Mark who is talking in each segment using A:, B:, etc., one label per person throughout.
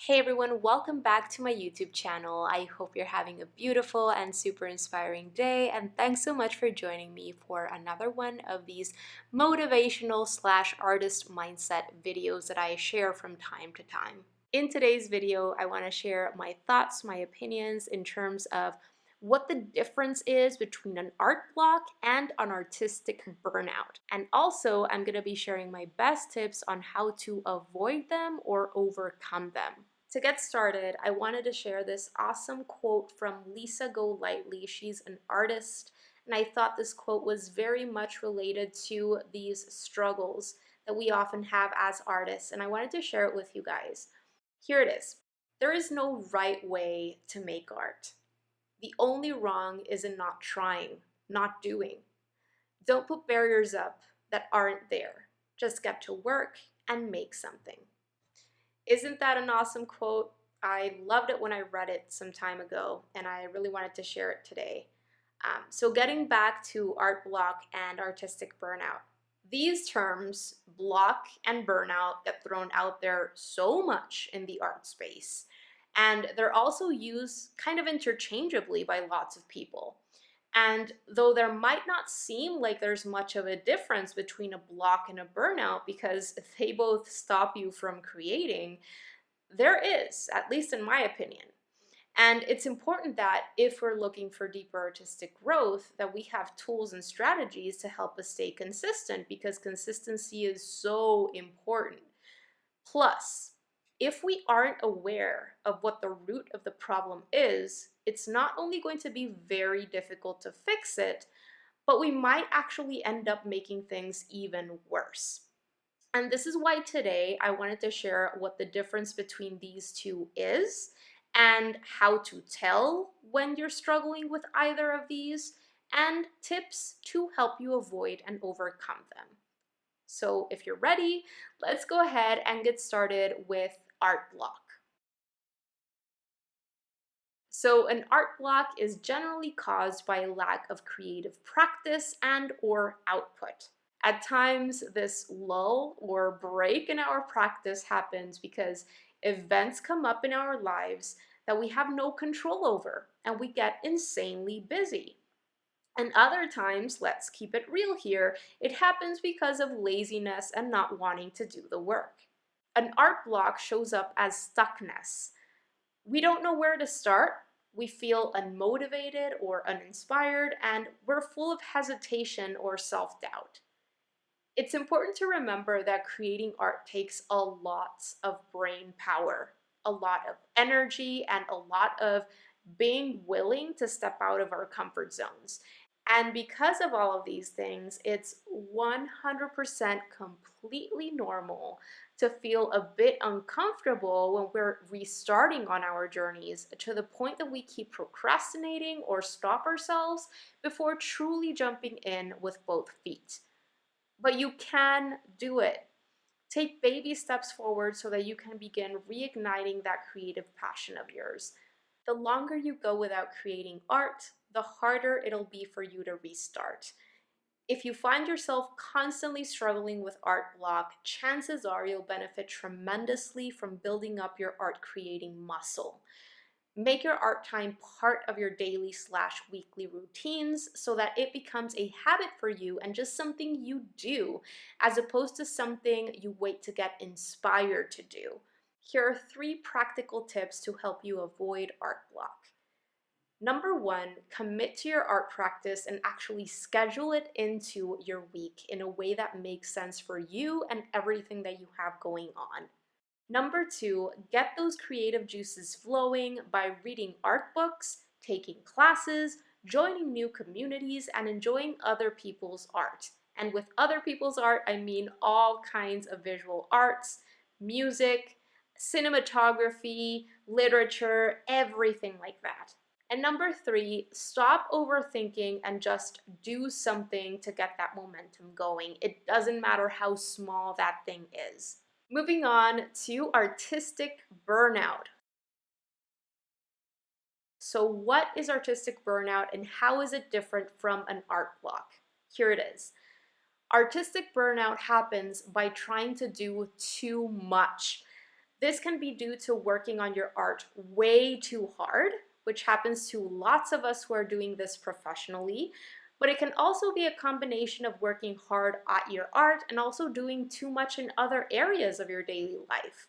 A: Hey everyone, welcome back to my YouTube channel. I hope you're having a beautiful and super inspiring day, and thanks so much for joining me for another one of these motivational / artist mindset videos that I share from time to time. In today's video, I want to share my thoughts, my opinions in terms of what the difference is between an art block and an artistic burnout. And also, I'm going to be sharing my best tips on how to avoid them or overcome them. To get started, I wanted to share this awesome quote from Lisa Golightly. She's an artist, and I thought this quote was very much related to these struggles that we often have as artists, and I wanted to share it with you guys. Here it is. There is no right way to make art. The only wrong is in not trying, not doing. Don't put barriers up that aren't there. Just get to work and make something. Isn't that an awesome quote? I loved it when I read it some time ago, and I really wanted to share it today. So getting back to art block and artistic burnout. These terms, block and burnout, get thrown out there so much in the art space. And they're also used kind of interchangeably by lots of people. And though there might not seem like there's much of a difference between a block and a burnout because they both stop you from creating, there is, at least in my opinion. And it's important that if we're looking for deeper artistic growth, that we have tools and strategies to help us stay consistent because consistency is so important. Plus, if we aren't aware of what the root of the problem is, it's not only going to be very difficult to fix it, but we might actually end up making things even worse. And this is why today I wanted to share what the difference between these two is and how to tell when you're struggling with either of these, and tips to help you avoid and overcome them. So if you're ready, let's go ahead and get started with art block. So an art block is generally caused by a lack of creative practice and or output. At times, this lull or break in our practice happens because events come up in our lives that we have no control over, and we get insanely busy. And other times, let's keep it real here, it happens because of laziness and not wanting to do the work. An art block shows up as stuckness. We don't know where to start, we feel unmotivated or uninspired, and we're full of hesitation or self-doubt. It's important to remember that creating art takes a lot of brain power, a lot of energy, and a lot of being willing to step out of our comfort zones. And because of all of these things, it's 100% completely normal to feel a bit uncomfortable when we're restarting on our journeys to the point that we keep procrastinating or stop ourselves before truly jumping in with both feet. But you can do it. Take baby steps forward so that you can begin reigniting that creative passion of yours. The longer you go without creating art, the harder it'll be for you to restart. If you find yourself constantly struggling with art block, chances are you'll benefit tremendously from building up your art creating muscle. Make your art time part of your daily / weekly routines so that it becomes a habit for you and just something you do, as opposed to something you wait to get inspired to do. Here are 3 practical tips to help you avoid art block. Number 1, commit to your art practice and actually schedule it into your week in a way that makes sense for you and everything that you have going on. Number 2, get those creative juices flowing by reading art books, taking classes, joining new communities, and enjoying other people's art. And with other people's art, I mean all kinds of visual arts, music, cinematography, literature, everything like that. And number 3, stop overthinking and just do something to get that momentum going. It doesn't matter how small that thing is. Moving on to artistic burnout. So what is artistic burnout and how is it different from an art block? Here it is. Artistic burnout happens by trying to do too much. This can be due to working on your art way too hard, which happens to lots of us who are doing this professionally. But it can also be a combination of working hard at your art and also doing too much in other areas of your daily life.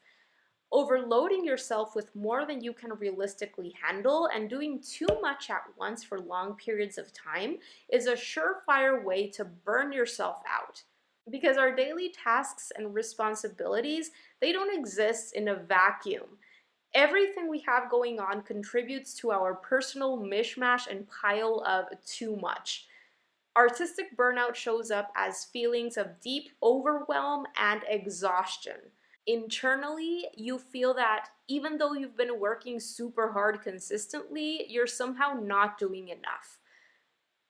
A: Overloading yourself with more than you can realistically handle and doing too much at once for long periods of time is a surefire way to burn yourself out. Because our daily tasks and responsibilities, they don't exist in a vacuum. Everything we have going on contributes to our personal mishmash and pile of too much. Artistic burnout shows up as feelings of deep overwhelm and exhaustion. Internally, you feel that even though you've been working super hard consistently, you're somehow not doing enough.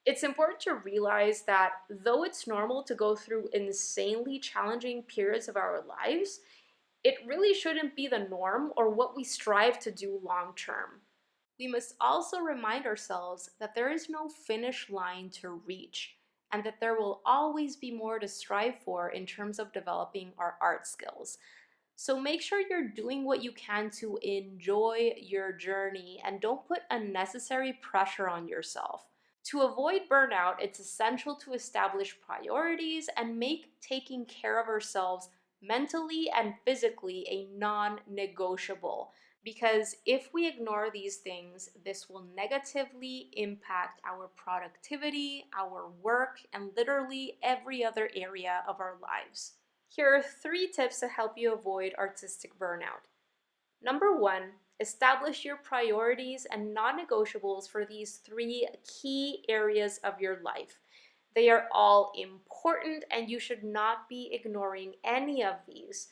A: It's important to realize that though it's normal to go through insanely challenging periods of our lives, it really shouldn't be the norm or what we strive to do long term. We must also remind ourselves that there is no finish line to reach, and that there will always be more to strive for in terms of developing our art skills. So make sure you're doing what you can to enjoy your journey and don't put unnecessary pressure on yourself. To avoid burnout, it's essential to establish priorities and make taking care of ourselves mentally and physically a non negotiable. Because if we ignore these things, this will negatively impact our productivity, our work, and literally every other area of our lives. Here are 3 tips to help you avoid artistic burnout. Number 1, establish your priorities and non-negotiables for these 3 key areas of your life. They are all important and you should not be ignoring any of these.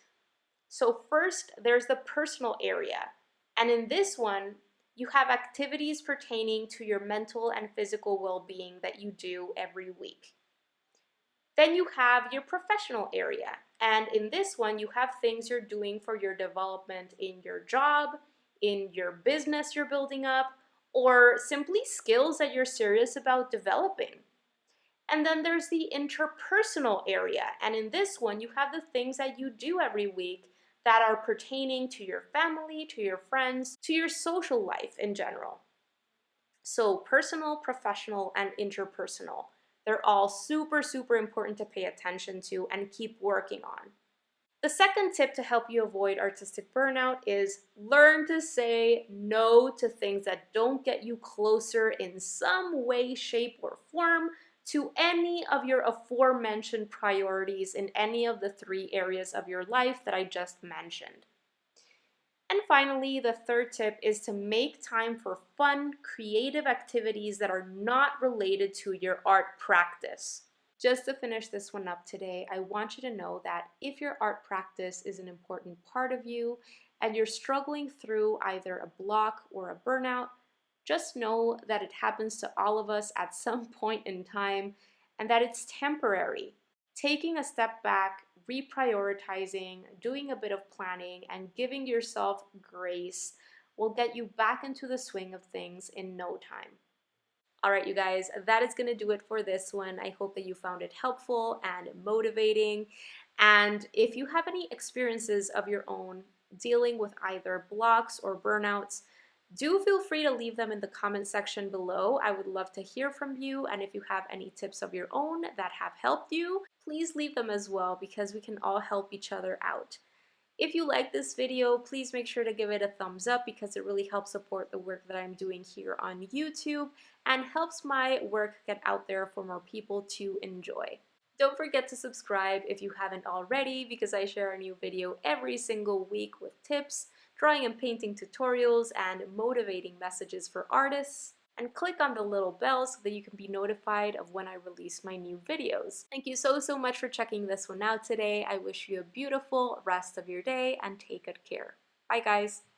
A: So first, there's the personal area. And in this one, you have activities pertaining to your mental and physical well-being that you do every week. Then you have your professional area. And in this one, you have things you're doing for your development in your job, in your business you're building up, or simply skills that you're serious about developing. And then there's the interpersonal area. And in this one, you have the things that you do every week that are pertaining to your family, to your friends, to your social life in general. So personal, professional, and interpersonal. They're all super, super important to pay attention to and keep working on. The second tip to help you avoid artistic burnout is learn to say no to things that don't get you closer in some way, shape, or form to any of your aforementioned priorities in any of the 3 areas of your life that I just mentioned. And finally, the third tip is to make time for fun, creative activities that are not related to your art practice. Just to finish this one up today, I want you to know that if your art practice is an important part of you and you're struggling through either a block or a burnout, just know that it happens to all of us at some point in time and that it's temporary. Taking a step back, reprioritizing, doing a bit of planning, and giving yourself grace will get you back into the swing of things in no time. All right, you guys, that is going to do it for this one. I hope that you found it helpful and motivating. And if you have any experiences of your own dealing with either blocks or burnouts, do feel free to leave them in the comment section below. I would love to hear from you. And if you have any tips of your own that have helped you, please leave them as well because we can all help each other out. If you like this video, please make sure to give it a thumbs up because it really helps support the work that I'm doing here on YouTube and helps my work get out there for more people to enjoy. Don't forget to subscribe if you haven't already because I share a new video every single week with tips, drawing and painting tutorials, and motivating messages for artists. And click on the little bell so that you can be notified of when I release my new videos. Thank you so much for checking this one out today. I wish you a beautiful rest of your day and take good care. Bye guys!